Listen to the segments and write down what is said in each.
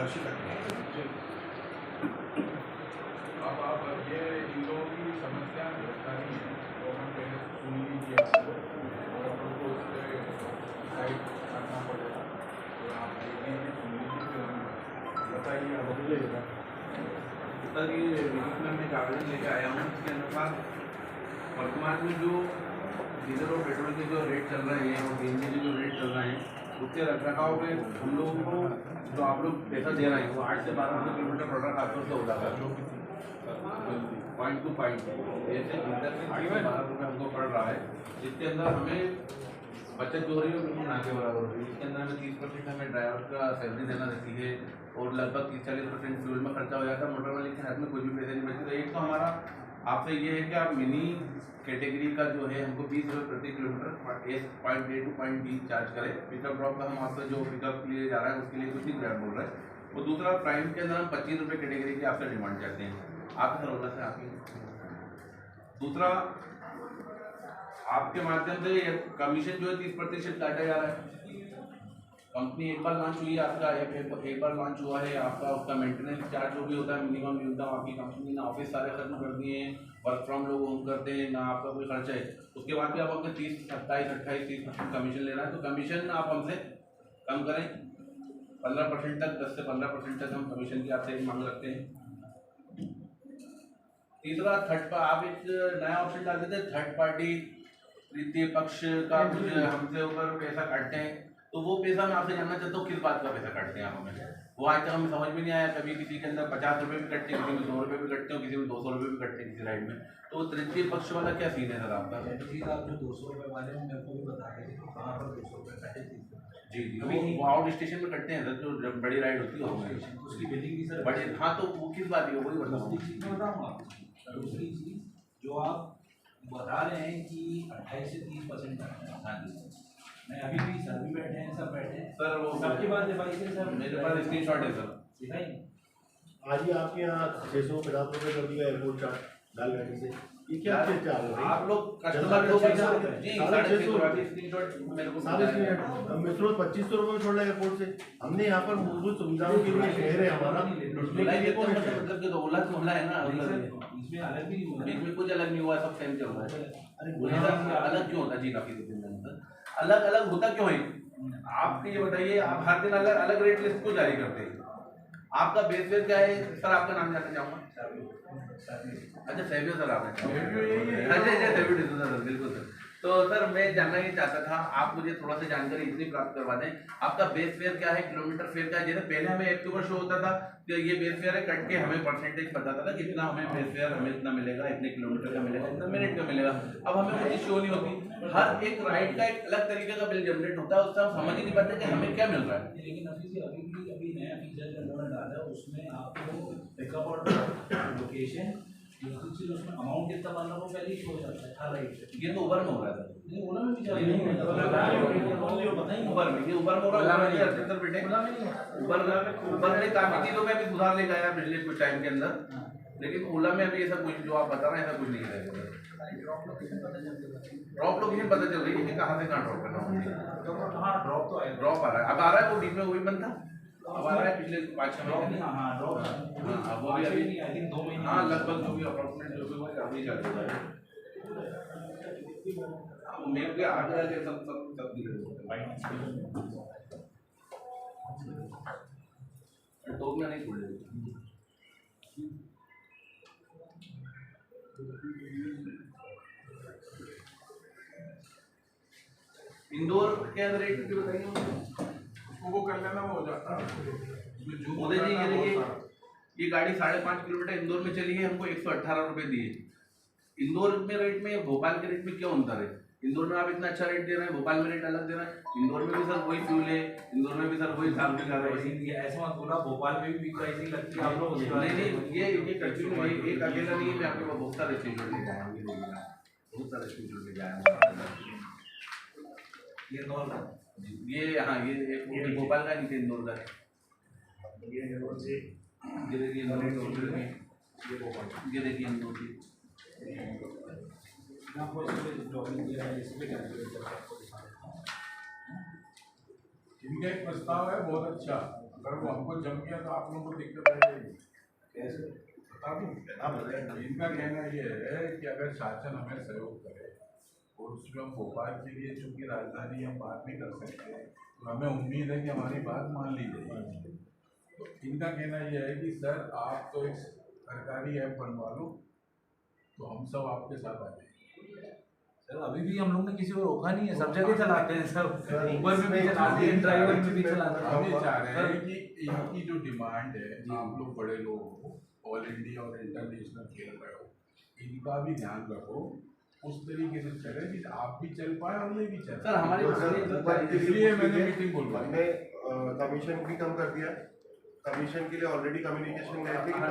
आकर्षित रखते हैं। अब आप ये इन लोगों की समस्या गिरफ्तारी है तो हम पहले सुन लीजिए आपको और आप लोग को उस पर डिसाइड करना पड़ेगा। तो आप ये सुन लीजिए फिर हम बताइए आप। सर ये रिलीज में आवेदन लेकर आया हूँ। इसके अनुसार वर्तमान में जो डीजल और पेट्रोल के जो रेट चल रहे हैं और सीएनजी के जो रेट चल रहे हैं उसके रखरखाव में हम लोगों को जो आप लोग पैसा दे रहे हैं वो 8 से 12 रुपये किलोमीटर पर खासतौर से हो जाता है पॉइंट टू पॉइंट जैसे लीटर में 8 से 12 रुपये हमको पड़ रहा है, जिसके अंदर हमें बचत जो हो रही है बिल्कुल ना के बराबर हो रही है। इसके अंदर हमें 30% हमें ड्राइवर का सैलरी देना रहती है और लगभग 30-40% फ्यूल में खर्चा हो जाता है। मोटर वाले के हाथ में कुछ भी पैसे नहीं बचते। तो एक तो हमारा आपसे ये है कि आप मिनी कैटेगरी का जो है हमको 20 रुपये प्रति kilometre point A two point B charge करें। पिकअप ड्रॉप का हम आपसे जो पिकअप के लिए जा रहा है उसके लिए कुछ नहीं ग्रैब बोल रहे हैं। और दूसरा प्राइम के अंदर हम 25 रुपये कैटेगरी की आपसे डिमांड करते हैं। आपके सर से आपकी दूसरा आपके माध्यम से कमीशन जो है 30% काटा जा रहा है। कंपनी एक बार लॉन्च हुई है, आपका एक बार लॉन्च हुआ है, आपका उसका मेंटेनेंस चार्ज जो भी होता है मिनिमम न्यूनतम आपकी कंपनी ने ऑफिस सारे खत्म कर दिए हैं, वर्क फ्रॉम लोग होम करते हैं, ना आपका कोई खर्चा है। उसके बाद भी आप अपने 30, 27, 28, 30% कमीशन ले रहे हैं। तो कमीशन आप हमसे कम करें 15% तक, 10 से 15% तक हम कमीशन की आपसे मांग रखते हैं। तीसरा आप एक नया ऑप्शन डाल देते हैं, थर्ड पार्टी तृतीय पक्ष का कुछ हमसे ऊपर पैसा काटते हैं। तो वो पैसा मैं आपसे जानना चाहता हूँ किस बात का पैसा काटते हैं आप हमें, वो आज तक हमें समझ में नहीं आया। कभी किसी के अंदर 50 रुपये भी कटते हैं, किसी में 100 रुपये भी कटते हो, किसी में 200 रुपये भी कटते हैं किसी राइड में। तो तृतीय पक्ष वाला क्या सीन है सर आपका? आप जो 200 रुपये वाले हैं मेरे को भी बता रहे थे कहाँ पर 200 रुपये कटे थे। जी अभी वो आउट स्टेशन में कटते हैं सर, जो बड़ी राइड होती है उसकी बिलिंग भी सर बड़े। हाँ तो वो किस बात है वही बताऊँ। दूसरी चीज़ मैं बताऊँ आपको, दूसरी चीज़ जो आप बता रहे हैं कि 28 से 30% मैं अभी भी सर भी बैठे हैं, सब बैठे हैं सर। वो सबके पास डिवाइस है सर, मेरे पास स्क्रीनशॉट है सर। दिखाइए। आज ही आपके यहाँ 650 रुपये कर दिया एयरपोर्ट चार्ज डाल गाड़ी से, ये क्या चार्ज है? आप लोग कस्टमर को पैसा जी 650 स्क्रीनशॉट मेरे को सारे मित्रों 2500 रुपये छोड़ रहे एयरपोर्ट से। हमने यहाँ पर मूलभूत सुविधाओं के लिए शहर है हमारा, मतलब कि तो ओला तो ओला है ना, इसमें अलग भी नहीं हुआ, बीच में कुछ अलग नहीं हुआ, सब सेम चल रहा है। अरे अलग क्यों होता जी? काफी अलग अलग होता क्यों है? आप ये बताइए, आप हर दिन अलग अलग रेट लिस्ट क्यों जारी करते हैं? आपका बेस फेयर क्या है सर? आपका नाम जानना चाहूँगा। अच्छा सैबियो सर, आपने अच्छा सर बिल्कुल सर। तो सर मैं जानना ही चाहता था, आप मुझे थोड़ा सा जानकारी इतनी प्राप्त करवा दें, आपका बेस फेयर क्या है, किलोमीटर फेयर क्या है? जैसे पहले हमें ऐप के ऊपर शो होता था कि ये बेस फेयर है, कट के हमें परसेंटेज बताता था कि इतना हमें बेस फेयर हमें इतना मिलेगा, इतने किलोमीटर का मिलेगा, इतना मिनट का मिलेगा। अब हमें कुछ शो नहीं होती, हर एक राइड का एक अलग तरीके का बिल जनरेट होता है, उससे हम समझ ही नहीं पाते कि हमें क्या मिल रहा है। लेकिन अभी नया फीचर जो उन्होंने डाला है उसमें आपको पिकअप और लोकेशन, दूसरी चीज उसमें अमाउंट कितना बनना वो पहले ही शो हो जाता है 18 ये तो उबर में हो रहा है। नहीं ओला में भी चल रही है, बताइए उबर में, ये उबर में हो रहा है सर बेटे। उबर ने काफी चीजों में भी सुधार लेकर आया पिछले कुछ टाइम के अंदर, लेकिन ओला में अभी ऐसा कुछ जो आप बता रहे हैं ऐसा कुछ नहीं है। ड्रॉप लोकेशन पता चल रही है कि कहाँ से कहाँ ड्रॉप करना है। ड्रॉप तो ड्रॉप आ रहा है, अब आ रहा है, वो बीच में वो भी बंद था, अब आ रहा है पिछले 5-6 महीने। हाँ ड्रॉप वो भी अभी आई थिंक 2 महीने, हाँ लगभग जो भी अप्रोक्सीमेट जो भी वो अभी चल रहा है। मेरे के आगे आगे सब तो में नहीं छोड़े। इंदौर के अंदर रेट भी बताइए, वो कर लेना वो हो जाता है। मोदी जी ये देखिए, ये गाड़ी 5.5 किलोमीटर इंदौर में चली है, हमको 118 रुपये दिए। इंदौर में रेट में भोपाल के रेट में क्यों अंतर है? इंदौर में आप इतना अच्छा रेट दे रहे हैं, भोपाल में रेट अलग दे रहे हैं। इंदौर में भी सर वही फ्यूल है, इंदौर में भी सर वही काम भी कर रहे हैं। ऐसा मत बोला, भोपाल में भी प्राइसिंग लगती है आप लोग। नहीं ये कंटिन्यू एक अकेला नहीं है, मैं आपको बहुत सारे स्क्रीनशॉट ले जाया बहुत सारे स्क्रीनशॉट ले जाया। ये इंदौर का, ये हाँ ये भोपाल का नहीं थे, इंदौर का। ये देखिए इंदौर ये देखिए इंदौर की इनका एक प्रस्ताव है बहुत अच्छा, अगर वो हमको जम गया तो आप लोगों को दिक्कत आ जाएगी। कैसे? बता दूं, इनका कहना ये है कि अगर शासन हमें सहयोग करे और उसमें हम भोपाल के लिए चूंकि राजधानी हम बात नहीं कर सकते तो हमें उम्मीद है कि हमारी बात मान ली जाएगी। तो इनका कहना यह है कि सर आप तो एक सरकारी ऐप बनवा लो तो हम सब आपके साथ आ जाएंगे। सर अभी भी हम लोग ने किसी को रोका नहीं है, सब जगह चलाते हैं सब, सर, ऊबर में भी चलाते हैं, ड्राइवर में भी चलाते हैं। हम ये चाह रहे हैं कि इनकी जो डिमांड है, आप लोग बड़े लोग हो, ऑल इंडिया और इंटरनेशनल खेल रहे हो, इनका भी ध्यान रखो, उस तरीके से चले कि आप भी चल पाए और ये भी चले। सर हमारे इसलिए मैंने मीटिंग बोलवाई। हमने कमीशन भी कम कर दिया है। कमीशन के लिए ऑलरेडी कम्युनिकेशन गए थे कि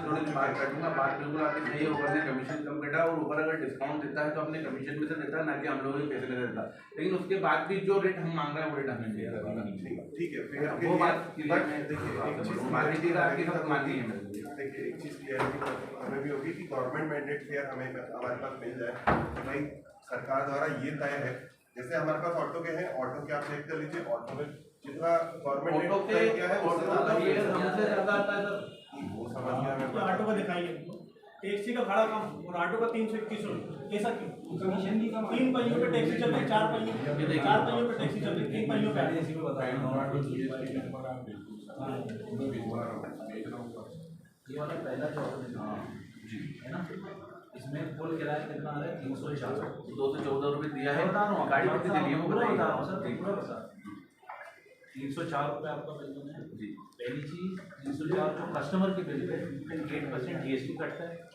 थोड़ी बात करूँगा, बात बिल्कुल आपकी सही है। ऊपर ने कमीशन कम कटा और ऊपर अगर डिस्काउंट देता है तो अपने कमीशन में से देता है, ना कि हम लोगों के पैसे नहीं देता। लेकिन उसके बाद भी जो रेट हम मांग रहे हैं वो रेट हमें चाहिए। ठीक है, फिर वो बात क्लियर है। देखिए एक चीज मानी थी आपकी, सब मानी है। देखिए एक चीज क्लियरिटी हमें भी होगी कि गवर्नमेंट मैंडेट फेयर हमें हमारे पास मिल जाए तो भाई सरकार द्वारा ये तय है। जैसे हमारे पास ऑटो के हैं, ऑटो के आप चेक कर लीजिए, ऑटो में जितना गवर्नमेंट ऑटो ने तय किया है उससे हमसे ज्यादा आता है सर। वो समझ गया मैं। ऑटो का दिखाइए, टैक्सी का भाड़ा कम और ऑटो का 321 रुपये, ऐसा क्यों? कमीशन भी कम। 3 पहियों पे टैक्सी चल रही, 4 पहियों पे टैक्सी चल रही, 3 पहियों पे इसी को बता रहा हूँ। ये वाला पहला जो आपने है ना, इसमें कुल किराया कितना आ रहा है? 304। 214 रुपये दिया है। बता रहा हूँ, गाड़ी कितनी दिली है वो पूरा बताइए। बता रहा हूँ सर, पूरा बता रहा हूँ। 304 रुपये आपका बिल है जी। पहली चीज। 304 जो कस्टमर के बिल पे 8% GST कटता है।